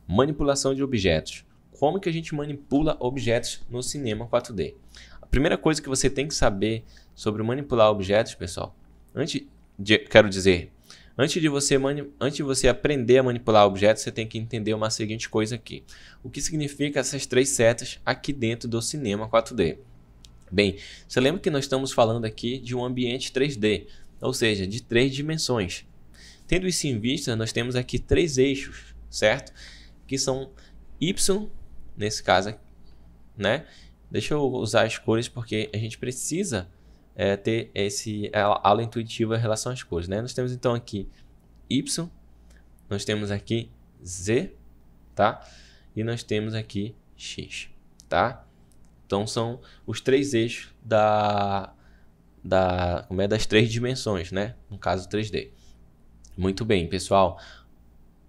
Manipulação de objetos. Como que a gente manipula objetos no cinema 4D? A primeira coisa que você tem que saber sobre manipular objetos, pessoal, antes de você aprender a manipular objetos, você tem que entender uma seguinte coisa aqui. O que significa essas 3 setas aqui dentro do cinema 4D? Bem, você lembra que nós estamos falando aqui de um ambiente 3D, ou seja, de 3 dimensões. Tendo isso em vista, nós temos aqui 3 eixos, certo? Que são Y, nesse caso, né? Deixa eu usar as cores porque a gente precisa ter esse aula intuitiva em relação às cores, né? Nós temos então aqui Y, nós temos aqui Z, tá? E nós temos aqui X, tá? Então são os 3 eixos das 3 dimensões, né? No caso 3D. Muito bem, pessoal.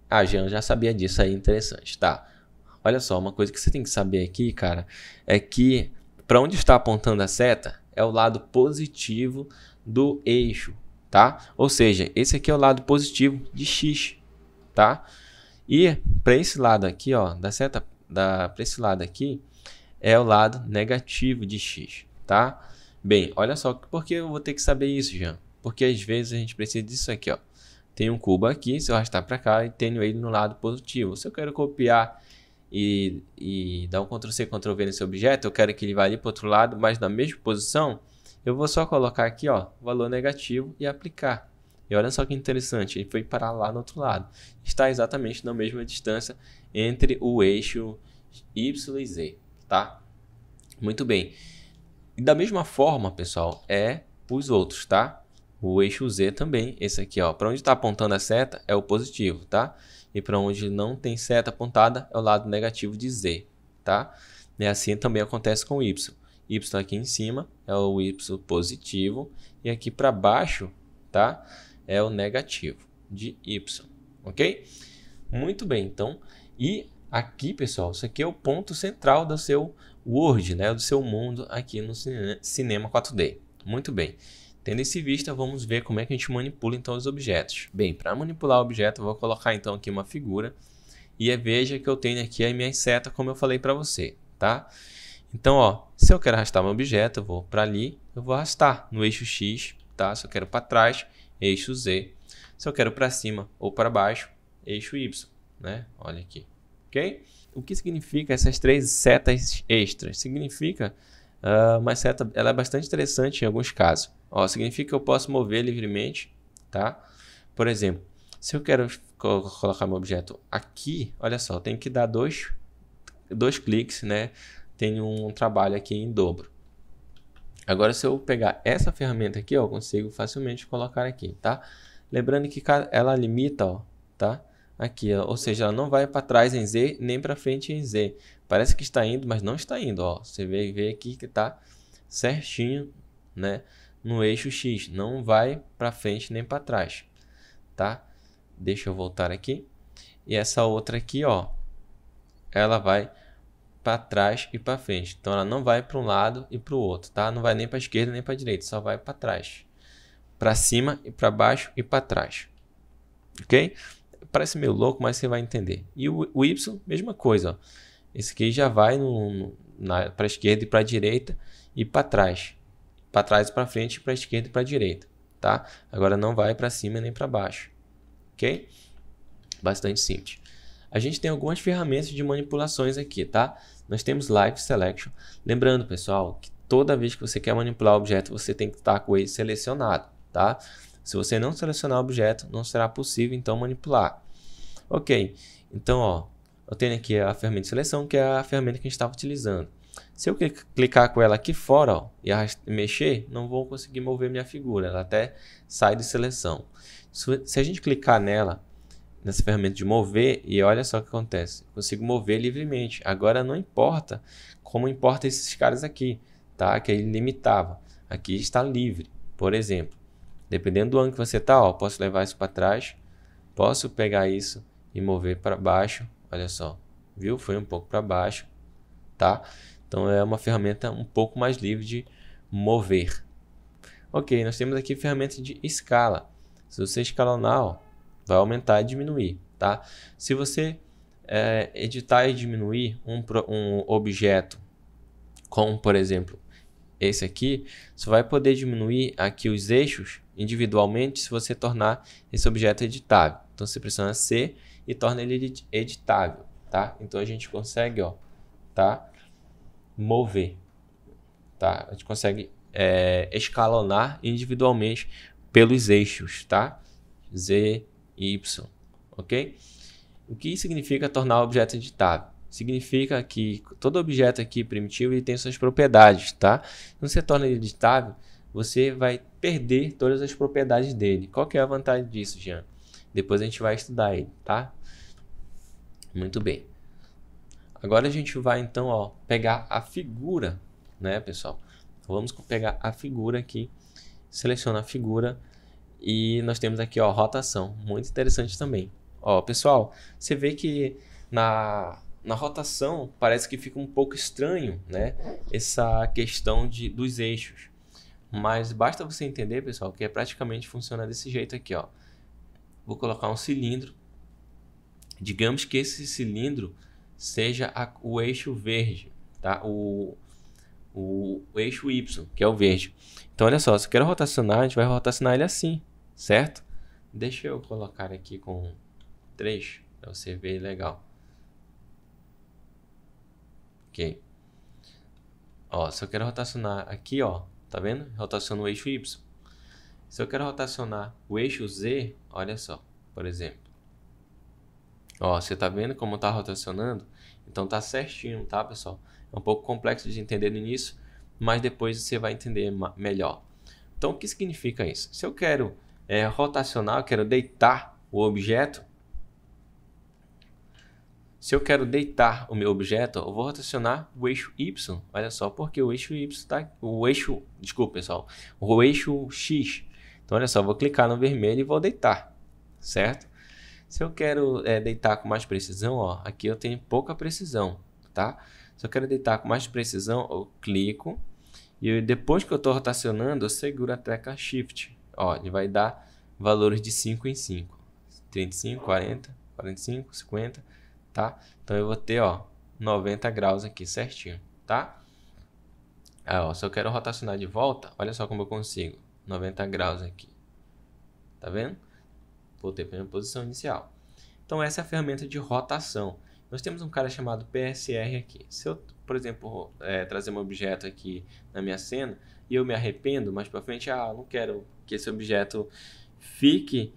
Ah, Jean, já sabia disso aí, interessante, tá? Olha só, uma coisa que você tem que saber aqui, cara, é que para onde está apontando a seta é o lado positivo do eixo, tá? Ou seja, esse aqui é o lado positivo de X, tá? E para esse lado aqui, ó, da seta para esse lado aqui é o lado negativo de X, tá? Bem, olha só, por que eu vou ter que saber isso, Jean? Porque às vezes a gente precisa disso aqui, ó. Tem um cubo aqui, se eu arrastar para cá e tenho ele no lado positivo. Se eu quero copiar e dar um Ctrl+C, Ctrl+V nesse objeto, eu quero que ele vá ali para o outro lado, mas na mesma posição, eu vou só colocar aqui, ó, valor negativo e aplicar. E olha só que interessante, ele foi parar lá no outro lado. Está exatamente na mesma distância entre o eixo Y e Z, tá? Muito bem. E da mesma forma, pessoal, os outros, tá? O eixo Z também, esse aqui, ó, para onde está apontando a seta é o positivo, tá? E para onde não tem seta apontada é o lado negativo de Z, tá? E assim também acontece com o Y. Y aqui em cima é o Y positivo e aqui para baixo, tá? É o negativo de Y, ok? Muito bem, então, e aqui, pessoal, isso aqui é o ponto central do seu Word, né? Do seu mundo aqui no cinema 4D. Muito bem. Tendo isso em vista, vamos ver como é que a gente manipula então os objetos. Bem, para manipular o objeto, eu vou colocar então aqui uma figura e veja que eu tenho aqui a minha seta, como eu falei para você, tá? Então, ó, se eu quero arrastar um objeto, eu vou para ali, eu vou arrastar no eixo X, tá? Se eu quero para trás, eixo Z. Se eu quero para cima ou para baixo, eixo Y, né? Olha aqui, ok? O que significa essas 3 setas extras? Significa uma seta, ela é bastante interessante em alguns casos. Ó, significa que eu posso mover livremente, tá? Por exemplo, se eu quero colocar meu objeto aqui, olha só, eu tenho que dar dois cliques, né? Tem um trabalho aqui em dobro. Agora, se eu pegar essa ferramenta aqui, ó, eu consigo facilmente colocar aqui, tá? Lembrando que ela limita, ó, tá? Aqui, ó, ou seja, ela não vai para trás em Z, nem para frente em Z. Parece que está indo, mas não está indo, ó. Você vê aqui que está certinho, né? No eixo X, não vai para frente nem para trás, tá? Deixa eu voltar aqui. E essa outra aqui, ó, ela vai para trás e para frente. Então ela não vai para um lado e para o outro, tá? Não vai nem para a esquerda nem para a direita, só vai para trás, para cima e para baixo e para trás, ok? Parece meio louco, mas você vai entender. E o Y, mesma coisa, ó. Esse aqui já vai para a esquerda e para a direita e para trás. Para trás e para frente, para a esquerda e para a direita, tá? Agora não vai para cima nem para baixo, ok? Bastante simples. A gente tem algumas ferramentas de manipulações aqui, tá? Nós temos Live Selection. Lembrando, pessoal, que toda vez que você quer manipular o objeto, você tem que estar com ele selecionado, tá? Se você não selecionar o objeto, não será possível, então, manipular. Ok, então, ó, eu tenho aqui a ferramenta de seleção, que é a ferramenta que a gente estava utilizando. Se eu clicar com ela aqui fora, ó, e mexer, não vou conseguir mover minha figura, ela até sai de seleção. Se a gente clicar nessa ferramenta de mover, e olha só o que acontece, eu consigo mover livremente. Agora não importa como importa esses caras aqui, tá? Que ele limitava. Aqui está livre, por exemplo. Dependendo do ângulo que você está, ó, posso levar isso para trás, posso pegar isso e mover para baixo, olha só, viu? Foi um pouco para baixo, tá? Então é uma ferramenta um pouco mais livre de mover. Ok, nós temos aqui ferramenta de escala. Se você escalonar, ó, vai aumentar e diminuir, tá? Se você editar e diminuir um objeto, como por exemplo esse aqui, você vai poder diminuir aqui os eixos individualmente se você tornar esse objeto editável. Então você pressiona C e torna ele editável, tá? Então a gente consegue, ó, tá? Mover, tá? A gente consegue escalonar individualmente pelos eixos, tá? Z, Y, ok? O que significa tornar o objeto editável? Significa que todo objeto aqui primitivo ele tem suas propriedades, tá? Quando você torna ele editável, você vai perder todas as propriedades dele. Qual que é a vantagem disso, Jean? Depois a gente vai estudar ele, tá? Muito bem. Agora a gente vai então, ó, pegar a figura, né, pessoal? Vamos pegar a figura aqui, seleciona a figura e nós temos aqui, ó, rotação. Muito interessante também. Ó, pessoal, você vê que na rotação parece que fica um pouco estranho, né? Essa questão dos eixos. Mas basta você entender, pessoal, que praticamente funciona desse jeito aqui, ó. Vou colocar um cilindro. Digamos que esse cilindro seja o eixo verde, tá? O eixo Y, que é o verde. Então, olha só, se eu quero rotacionar, a gente vai rotacionar ele assim, certo? Deixa eu colocar aqui com 3, para você ver legal. Ok. Ó, se eu quero rotacionar aqui, ó, tá vendo? Rotaciona o eixo Y. Se eu quero rotacionar o eixo Z, olha só, por exemplo. Ó, você tá vendo como tá rotacionando? Então tá certinho, tá, pessoal? É um pouco complexo de entender no início, mas depois você vai entender melhor. Então, o que significa isso? Se eu quero rotacionar, eu quero deitar o objeto. Se eu quero deitar o meu objeto, eu vou rotacionar o eixo Y. Olha só, porque o eixo Y está... Desculpa, pessoal. O eixo X. Então, olha só, eu vou clicar no vermelho e vou deitar, certo? Se eu quero deitar com mais precisão, ó, aqui eu tenho pouca precisão, tá? Se eu quero deitar com mais precisão, eu clico e depois que eu estou rotacionando, eu seguro a tecla Shift. Ó, ele vai dar valores de 5 em 5. 35, 40, 45, 50, tá? Então eu vou ter, ó, 90 graus aqui certinho, tá? Aí, ó, se eu quero rotacionar de volta, olha só como eu consigo. 90 graus aqui. Tá vendo? Voltei para a minha posição inicial. Então essa é a ferramenta de rotação. Nós temos um cara chamado PSR aqui. Se eu, por exemplo, trazer um objeto aqui na minha cena e eu me arrependo, mais para frente, não quero que esse objeto fique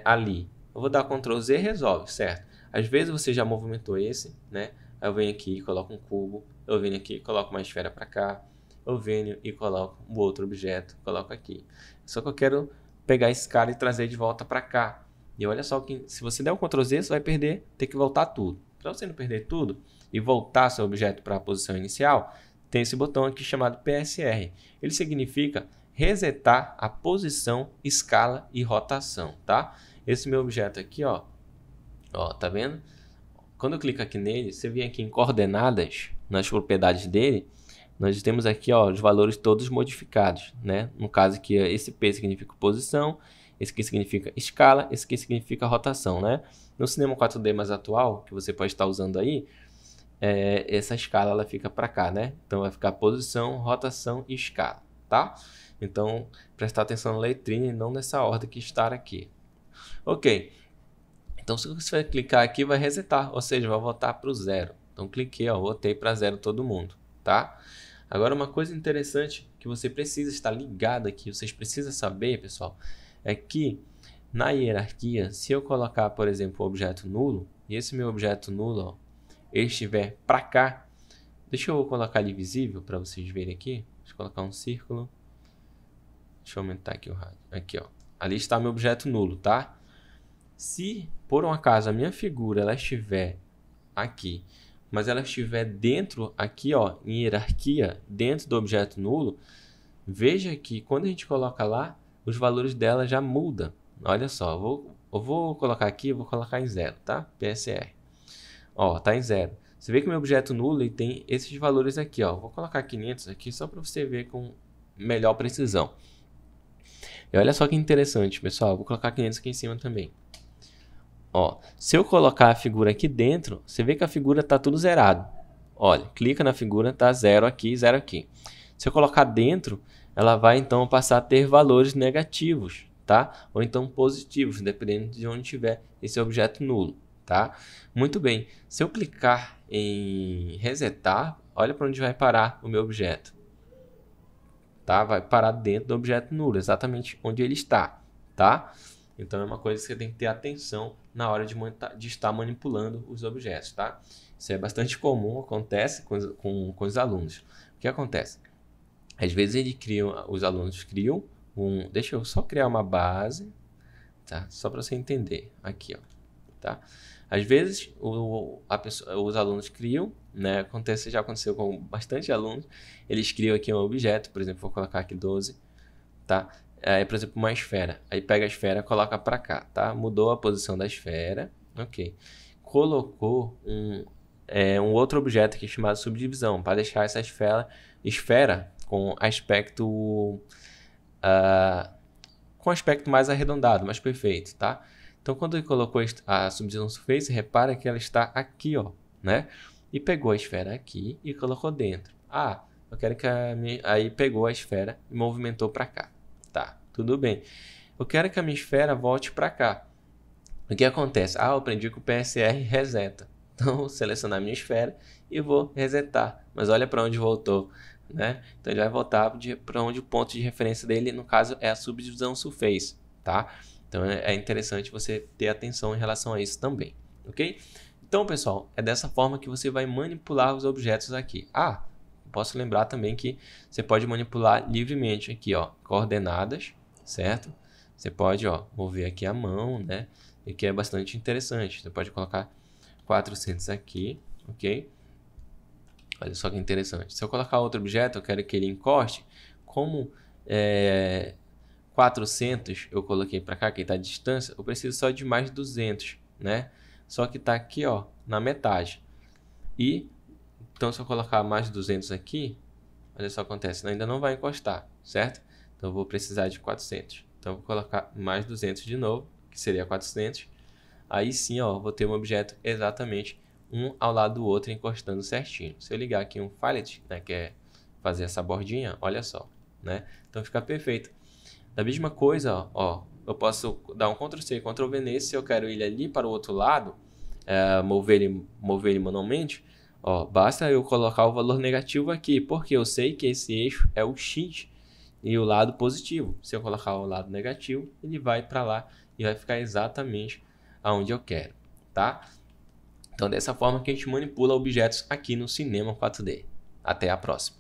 ali. Eu vou dar Ctrl Z e resolve, certo? Às vezes você já movimentou esse, né? Eu venho aqui e coloco um cubo, eu venho aqui e coloco uma esfera para cá, eu venho e coloco um outro objeto, coloco aqui. Só que eu quero pegar esse cara e trazer de volta para cá. E olha só que se você der um Ctrl Z, você vai perder, ter que voltar tudo. Para você não perder tudo e voltar seu objeto para a posição inicial, tem esse botão aqui chamado PSR. Ele significa resetar a posição, escala e rotação, tá? Esse meu objeto aqui, ó, tá vendo? Quando eu clico aqui nele, você vem aqui em coordenadas, nas propriedades dele, nós temos aqui, ó, os valores todos modificados, né? No caso aqui, esse P significa posição, esse aqui significa escala, esse aqui significa rotação, né? No Cinema 4D mais atual, que você pode estar usando aí, essa escala ela fica para cá, né? Então vai ficar posição, rotação e escala, tá? Então, prestar atenção na letrinha e não nessa ordem que está aqui. Ok. Então, se você vai clicar aqui, vai resetar, ou seja, vai voltar para o zero. Então, cliquei, ó, voltei para zero todo mundo, tá? Agora, uma coisa interessante que você precisa estar ligado aqui, vocês precisam saber, pessoal, é que na hierarquia, se eu colocar, por exemplo, o objeto nulo, e esse meu objeto nulo, ó, ele estiver para cá, deixa eu colocar ele visível para vocês verem aqui. Deixa eu colocar um círculo. Deixa eu aumentar aqui o rádio. Aqui, ó. Ali está meu objeto nulo, tá? Se, por um acaso, a minha figura ela estiver aqui, mas ela estiver dentro, aqui, ó, em hierarquia, dentro do objeto nulo, veja que quando a gente coloca lá, os valores dela já mudam. Olha só, eu vou colocar aqui, eu vou colocar em 0, tá? PSR. Ó, tá em 0. Você vê que o meu objeto nulo ele tem esses valores aqui, ó. Vou colocar 500 aqui só para você ver com melhor precisão. E olha só que interessante, pessoal. Vou colocar 500 aqui em cima também. Ó, se eu colocar a figura aqui dentro, você vê que a figura está tudo zerado. Olha, clica na figura, tá 0 aqui, 0 aqui. Se eu colocar dentro, ela vai então passar a ter valores negativos, tá? Ou então positivos, dependendo de onde tiver esse objeto nulo, tá? Muito bem. Se eu clicar em resetar, olha para onde vai parar o meu objeto. Tá? Vai parar dentro do objeto nulo, exatamente onde ele está, tá? Então é uma coisa que você tem que ter atenção na hora de estar manipulando os objetos, tá? Isso é bastante comum, acontece com os alunos. O que acontece? Às vezes os alunos criam deixa eu só criar uma base, tá? Só para você entender, aqui, ó, tá? Às vezes os alunos criam, né? Já aconteceu com bastante alunos, eles criam aqui um objeto, por exemplo, vou colocar aqui 12, tá? Aí, por exemplo, uma esfera. Aí pega a esfera e coloca para cá, tá? Mudou a posição da esfera, ok. Colocou um outro objeto aqui chamado subdivisão, para deixar essa esfera com aspecto mais arredondado, mais perfeito, tá? Então, quando ele colocou a subdivisão surface, repara que ela está aqui, ó, né? E pegou a esfera aqui e colocou dentro. Ah, eu quero que aí pegou a esfera e movimentou para cá. Tá, tudo bem. Eu quero que a minha esfera volte para cá. O que acontece? Ah, eu aprendi que o PSR reseta. Então, vou selecionar a minha esfera e vou resetar. Mas olha para onde voltou, né? Então, ele vai voltar para onde o ponto de referência dele, no caso, é a subdivisão surface, tá? Então, é interessante você ter atenção em relação a isso também, ok? Então, pessoal, é dessa forma que você vai manipular os objetos aqui. Ah, posso lembrar também que você pode manipular livremente aqui, ó, coordenadas, certo? Você pode, ó, mover aqui a mão, né? E que é bastante interessante. Você pode colocar 400 aqui, ok? Olha só que interessante. Se eu colocar outro objeto, eu quero que ele encoste. Como 400 eu coloquei para cá, que está a distância, eu preciso só de mais 200, né? Só que está aqui, ó, na metade. Então, se eu colocar mais 200 aqui, olha só o que acontece, ainda não vai encostar, certo? Então, eu vou precisar de 400. Então, eu vou colocar mais 200 de novo, que seria 400. Aí sim, ó, vou ter um objeto exatamente um ao lado do outro, encostando certinho. Se eu ligar aqui um fillet, né, que é fazer essa bordinha, olha só, né? Então, fica perfeito. Da mesma coisa, ó, eu posso dar um Ctrl+C, Ctrl+V nesse, se eu quero ele ali para o outro lado, mover ele manualmente, ó, basta eu colocar o valor negativo aqui, porque eu sei que esse eixo é o X e o lado positivo. Se eu colocar o lado negativo, ele vai para lá e vai ficar exatamente aonde eu quero, tá? Então, dessa forma que a gente manipula objetos aqui no Cinema 4D. Até a próxima.